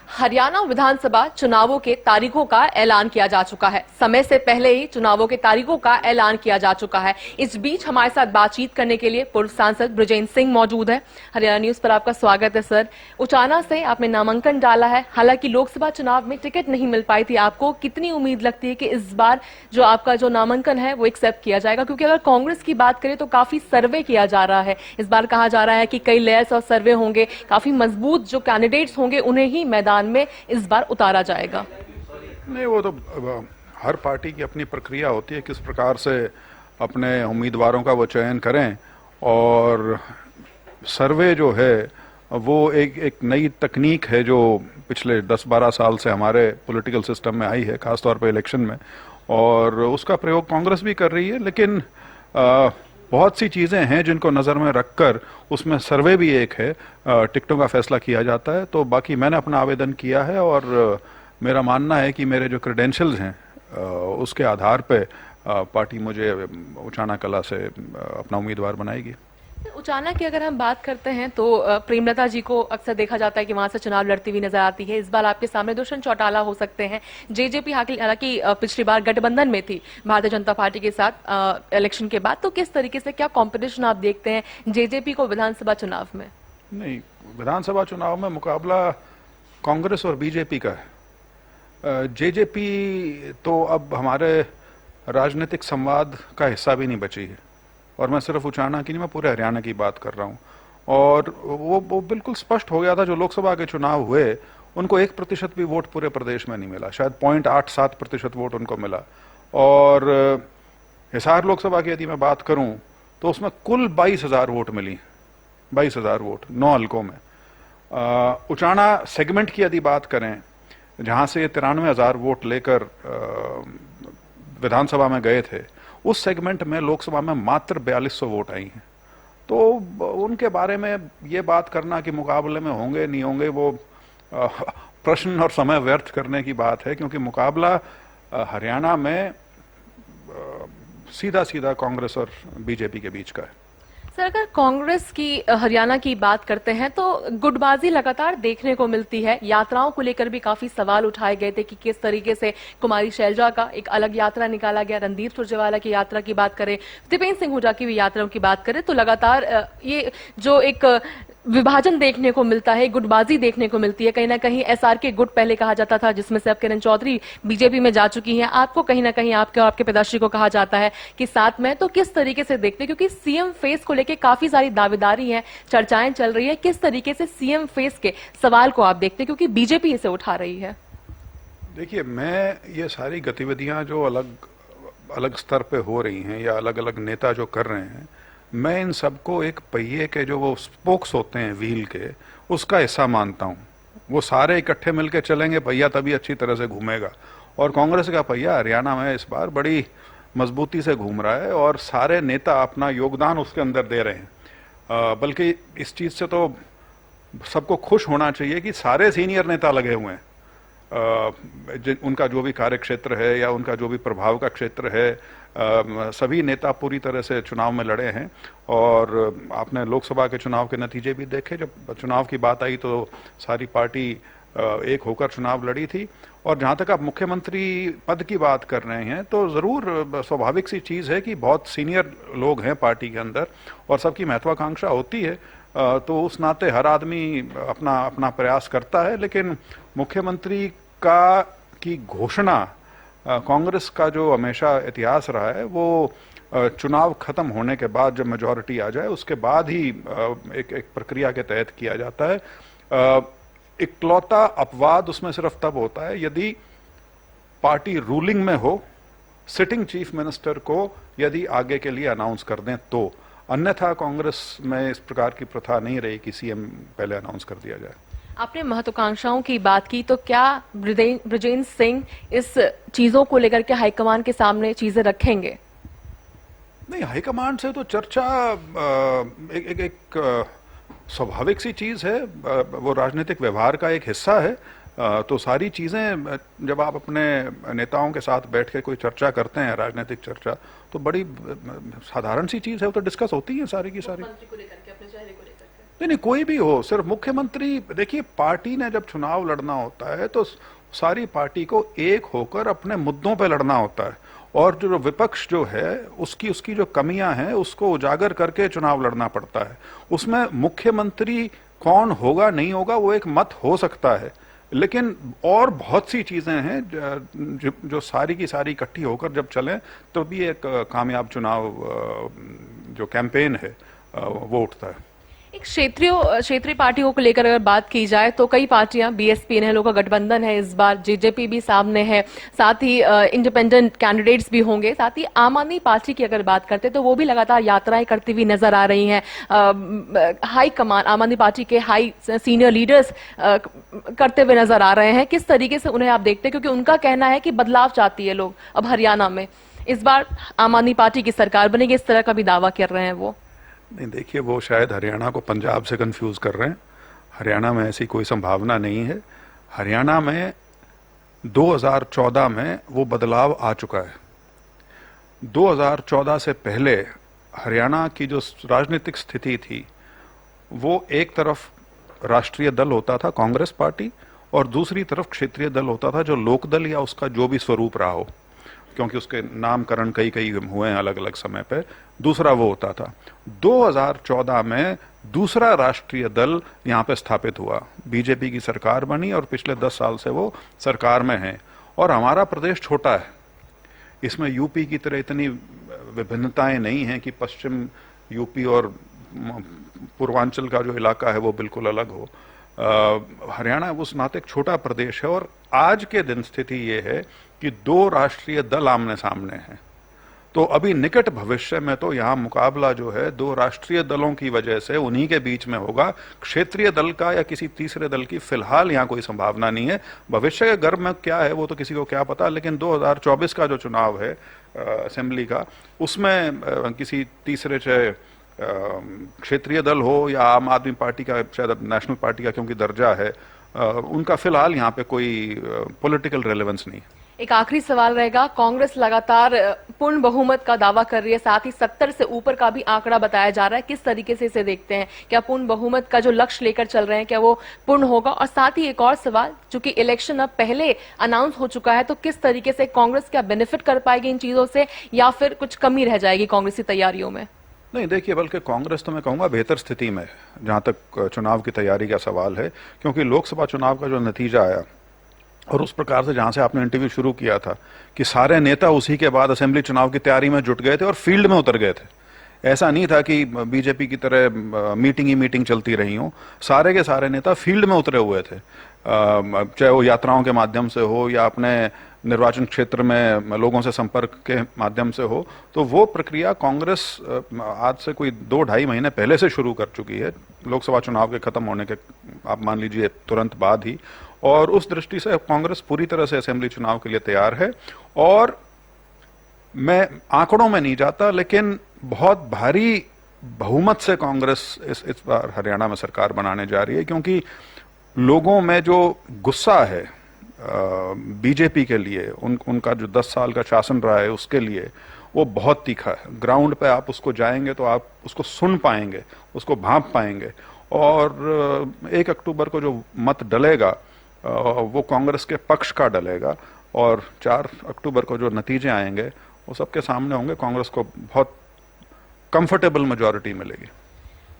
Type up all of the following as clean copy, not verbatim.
हरियाणा विधानसभा चुनावों के तारीखों का ऐलान किया जा चुका है। समय से पहले ही चुनावों के तारीखों का ऐलान किया जा चुका है। इस बीच हमारे साथ बातचीत करने के लिए पूर्व सांसद बृजेंद्र सिंह मौजूद है। हरियाणा न्यूज पर आपका स्वागत है सर। उचाना से आपने नामांकन डाला है, हालांकि लोकसभा चुनाव में टिकट नहीं मिल पाई थी आपको। कितनी उम्मीद लगती है कि इस बार जो आपका जो नामांकन है वो एक्सेप्ट किया जाएगा? क्योंकि अगर कांग्रेस की बात करें तो काफी सर्वे किया जा रहा है। इस बार कहा जा रहा है कि कई लेयर्स और सर्वे होंगे, काफी मजबूत जो कैंडिडेट्स होंगे उन्हें ही मैदान में इस बार उतारा जाएगा। नहीं, वो तो हर पार्टी की अपनी प्रक्रिया होती है, किस प्रकार से अपने उम्मीदवारों का वो चयन करें। और सर्वे जो है वो एक नई तकनीक है जो पिछले 10-12 साल से हमारे पॉलिटिकल सिस्टम में आई है, खासतौर पर इलेक्शन में, और उसका प्रयोग कांग्रेस भी कर रही है। लेकिन बहुत सी चीज़ें हैं जिनको नज़र में रखकर उसमें सर्वे भी एक है, टिकटों का फैसला किया जाता है। तो बाकी मैंने अपना आवेदन किया है और मेरा मानना है कि मेरे जो क्रेडेंशियल्स हैं उसके आधार पे पार्टी मुझे उचाना कला से अपना उम्मीदवार बनाएगी। उचाना की अगर हम बात करते हैं तो प्रेमलता जी को अक्सर देखा जाता है कि वहां से चुनाव लड़ती हुई नजर आती है। इस बार आपके सामने दुष्यंत चौटाला हो सकते हैं। जेजेपी हालांकि पिछली बार गठबंधन में थी भारतीय जनता पार्टी के साथ इलेक्शन के बाद, तो किस तरीके से क्या कंपटीशन आप देखते हैं जेजेपी को विधानसभा चुनाव में? नहीं, विधानसभा चुनाव में मुकाबला कांग्रेस और बीजेपी का है। जेजेपी तो अब हमारे राजनीतिक संवाद का हिस्सा भी नहीं बची है, और मैं सिर्फ उचाना की नहीं, मैं पूरे हरियाणा की बात कर रहा हूँ। और वो बिल्कुल स्पष्ट हो गया था, जो लोकसभा के चुनाव हुए उनको 1% भी वोट पूरे प्रदेश में नहीं मिला, शायद 0.87% वोट उनको मिला। और हिसार लोकसभा की यदि मैं बात करूं तो उसमें कुल 22,000 वोट मिली, 22,000 वोट 9 हलकों में। उचाना सेगमेंट की यदि बात करें, जहां से ये 93,000 वोट लेकर विधानसभा में गए थे, उस सेगमेंट में लोकसभा में मात्र 4200 वोट आई हैं। तो उनके बारे में ये बात करना कि मुकाबले में होंगे नहीं होंगे, वो प्रश्न और समय व्यर्थ करने की बात है, क्योंकि मुकाबला हरियाणा में सीधा सीधा कांग्रेस और बीजेपी के बीच का है। सर, अगर कांग्रेस की हरियाणा की बात करते हैं तो गुटबाजी लगातार देखने को मिलती है। यात्राओं को लेकर भी काफी सवाल उठाए गए थे कि किस तरीके से कुमारी शैलजा का एक अलग यात्रा निकाला गया, रणदीप सुरजेवाला की यात्रा की बात करें, दीपेंद्र सिंह हुड्डा की भी यात्राओं की बात करें, तो लगातार ये जो एक विभाजन देखने को मिलता है, गुटबाजी देखने को मिलती है। कहीं ना कहीं एसआरके गुट पहले कहा जाता था, जिसमें से अब किरण चौधरी बीजेपी में जा चुकी हैं। आपको कहीं ना कहीं आपके और आपके पिताश्री को कहा जाता है कि साथ में, तो किस तरीके से देखते हैं? क्योंकि सीएम फेस को लेकर काफी सारी दावेदारी है, चर्चाएं चल रही है, किस तरीके से सीएम फेस के सवाल को आप देखते हैं, क्योंकि बीजेपी इसे उठा रही है? देखिए, मैं ये सारी गतिविधियां जो अलग अलग स्तर पे हो रही हैं या अलग अलग नेता जो कर रहे हैं, मैं इन सबको एक पहिए के जो वो स्पोक्स होते हैं व्हील के, उसका हिस्सा मानता हूँ। वो सारे इकट्ठे मिलकर चलेंगे, पहिया तभी अच्छी तरह से घूमेगा। और कांग्रेस का पहिया हरियाणा में इस बार बड़ी मजबूती से घूम रहा है और सारे नेता अपना योगदान उसके अंदर दे रहे हैं। बल्कि इस चीज़ से तो सबको खुश होना चाहिए कि सारे सीनियर नेता लगे हुए हैं। उनका जो भी कार्य क्षेत्र है या उनका जो भी प्रभाव का क्षेत्र है, सभी नेता पूरी तरह से चुनाव में लड़े हैं। और आपने लोकसभा के चुनाव के नतीजे भी देखे, जब चुनाव की बात आई तो सारी पार्टी एक होकर चुनाव लड़ी थी। और जहाँ तक आप मुख्यमंत्री पद की बात कर रहे हैं, तो ज़रूर स्वाभाविक सी चीज़ है कि बहुत सीनियर लोग हैं पार्टी के अंदर और सबकी महत्वाकांक्षा होती है। तो उस नाते हर आदमी अपना अपना प्रयास करता है। लेकिन मुख्यमंत्री की घोषणा कांग्रेस का जो हमेशा इतिहास रहा है, वो चुनाव खत्म होने के बाद जब मेजॉरिटी आ जाए उसके बाद ही एक प्रक्रिया के तहत किया जाता है। इकलौता अपवाद उसमें सिर्फ तब होता है यदि पार्टी रूलिंग में हो, सिटिंग चीफ मिनिस्टर को यदि आगे के लिए अनाउंस कर दें तो। अन्यथा कांग्रेस में इस प्रकार की प्रथा नहीं रही कि सीएम पहले अनाउंस कर दिया जाए। आपने महत्वाकांक्षाओं की बात की, तो क्या बृजेंद्र सिंह इस चीजों को लेकर के हाईकमान के सामने चीजें रखेंगे? नहीं, हाईकमान से तो चर्चा एक स्वाभाविक सी चीज है, वो राजनीतिक व्यवहार का एक हिस्सा है। तो सारी चीजें जब आप अपने नेताओं के साथ बैठ के कोई चर्चा करते हैं, राजनीतिक चर्चा, तो बड़ी साधारण सी चीज है, वो तो डिस्कस होती है सारी की सारी। नहीं नहीं, कोई भी हो, सिर्फ मुख्यमंत्री। देखिए, पार्टी ने जब चुनाव लड़ना होता है तो सारी पार्टी को एक होकर अपने मुद्दों पे लड़ना होता है, और जो विपक्ष जो है उसकी उसकी जो कमियां हैं उसको उजागर करके चुनाव लड़ना पड़ता है। उसमें मुख्यमंत्री कौन होगा नहीं होगा वो एक मत हो सकता है, लेकिन और बहुत सी चीजें हैं जो सारी की सारी इकट्ठी होकर जब चलें तो भी एक कामयाब चुनाव जो कैंपेन है वो उठता है। एक क्षेत्रीय पार्टियों को लेकर अगर बात की जाए तो कई पार्टियां, बीएसपी इनेलो का गठबंधन है, इस बार जेजेपी भी सामने है, साथ ही इंडिपेंडेंट कैंडिडेट्स भी होंगे, साथ ही आम आदमी पार्टी की अगर बात करते तो वो भी लगातार यात्राएं करती हुई नजर आ रही हैं। हाई कमान, आम आदमी पार्टी के हाई सीनियर लीडर्स करते हुए नजर आ रहे हैं। किस तरीके से उन्हें आप देखते हैं, क्योंकि उनका कहना है कि बदलाव चाहती है लोग अब हरियाणा में, इस बार आम आदमी पार्टी की सरकार बनेगी, इस तरह का भी दावा कर रहे हैं वो। नहीं, देखिए, वो शायद हरियाणा को पंजाब से कंफ्यूज कर रहे हैं। हरियाणा में ऐसी कोई संभावना नहीं है। हरियाणा में 2014 में वो बदलाव आ चुका है। 2014 से पहले हरियाणा की जो राजनीतिक स्थिति थी वो एक तरफ राष्ट्रीय दल होता था कांग्रेस पार्टी, और दूसरी तरफ क्षेत्रीय दल होता था जो लोकदल या उसका जो भी स्वरूप रहा हो, क्योंकि उसके नामकरण कई कई हुए हैं अलग अलग समय पे। दूसरा वो होता था। 2014 में दूसरा राष्ट्रीय दल यहाँ पे स्थापित हुआ, बीजेपी की सरकार बनी और पिछले 10 साल से वो सरकार में है। और हमारा प्रदेश छोटा है, इसमें यूपी की तरह इतनी विभिन्नताएं नहीं हैं कि पश्चिम यूपी और पूर्वांचल का जो इलाका है वो बिल्कुल अलग हो। हरियाणा उस नाते एक छोटा प्रदेश है, और आज के दिन स्थिति ये है कि 2 राष्ट्रीय दल आमने सामने हैं। तो अभी निकट भविष्य में तो यहाँ मुकाबला जो है 2 राष्ट्रीय दलों की वजह से उन्हीं के बीच में होगा। क्षेत्रीय दल का या किसी तीसरे दल की फिलहाल यहाँ कोई संभावना नहीं है। भविष्य के गर्भ में क्या है वो तो किसी को क्या पता, लेकिन 2024 का जो चुनाव है असेंबली का, उसमें किसी तीसरे, चाहे क्षेत्रीय दल हो या आम आदमी पार्टी का, शायद नेशनल पार्टी का क्योंकि दर्जा है, उनका फिलहाल यहाँ पे कोई पॉलिटिकल रेलेवेंस नहीं है। एक आखिरी सवाल रहेगा, कांग्रेस लगातार पूर्ण बहुमत का दावा कर रही है, साथ ही 70 से ऊपर का भी आंकड़ा बताया जा रहा है। किस तरीके से इसे देखते हैं? क्या पूर्ण बहुमत का जो लक्ष्य लेकर चल रहे हैं क्या वो पूर्ण होगा? और साथ ही एक और सवाल, चूंकि इलेक्शन अब पहले अनाउंस हो चुका है, तो किस तरीके से कांग्रेस क्या बेनिफिट कर पाएगी इन चीजों से, या फिर कुछ कमी रह जाएगी कांग्रेस की तैयारियों में? नहीं, देखिए, बल्कि कांग्रेस तो मैं कहूंगा बेहतर स्थिति में है जहां तक चुनाव की तैयारी का सवाल है, क्योंकि लोकसभा चुनाव का जो नतीजा आया और उस प्रकार से जहां से आपने इंटरव्यू शुरू किया था कि सारे नेता उसी के बाद असेंबली चुनाव की तैयारी में जुट गए थे और फील्ड में उतर गए थे। ऐसा नहीं था कि बीजेपी की तरह मीटिंग ही मीटिंग चलती रही हो, सारे के सारे नेता फील्ड में उतरे हुए थे, चाहे वो यात्राओं के माध्यम से हो या अपने निर्वाचन क्षेत्र में लोगों से संपर्क के माध्यम से हो। तो वो प्रक्रिया कांग्रेस आज से कोई 2-2.5 महीने पहले से शुरू कर चुकी है, लोकसभा चुनाव के खत्म होने के आप मान लीजिए तुरंत बाद ही। और उस दृष्टि से कांग्रेस पूरी तरह से असेंबली चुनाव के लिए तैयार है। और मैं आंकड़ों में नहीं जाता, लेकिन बहुत भारी बहुमत से कांग्रेस इस बार हरियाणा में सरकार बनाने जा रही है, क्योंकि लोगों में जो गुस्सा है बीजेपी के लिए, उनका जो 10 साल का शासन रहा है उसके लिए, वो बहुत तीखा है। ग्राउंड पे आप उसको जाएंगे तो आप उसको सुन पाएंगे, उसको भांप पाएंगे। और 1 अक्टूबर को जो मत डलेगा वो कांग्रेस के पक्ष का डलेगा, और 4 अक्टूबर को जो नतीजे आएंगे वो सबके सामने होंगे। कांग्रेस को बहुत कंफर्टेबल मेजॉरिटी मिलेगी।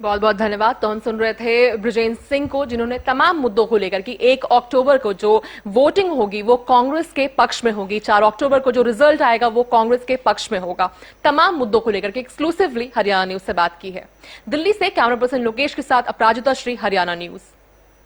बहुत बहुत धन्यवाद। तो हम सुन रहे थे बृजेंद्र सिंह को, जिन्होंने तमाम मुद्दों को लेकर कि 1 अक्टूबर को जो वोटिंग होगी वो कांग्रेस के पक्ष में होगी, 4 अक्टूबर को जो रिजल्ट आएगा वो कांग्रेस के पक्ष में होगा, तमाम मुद्दों को लेकर के एक्सक्लूसिवली हरियाणा न्यूज से बात की है। दिल्ली से कैमरा पर्सन लोकेश के साथ अपराजिता श्री, हरियाणा न्यूज।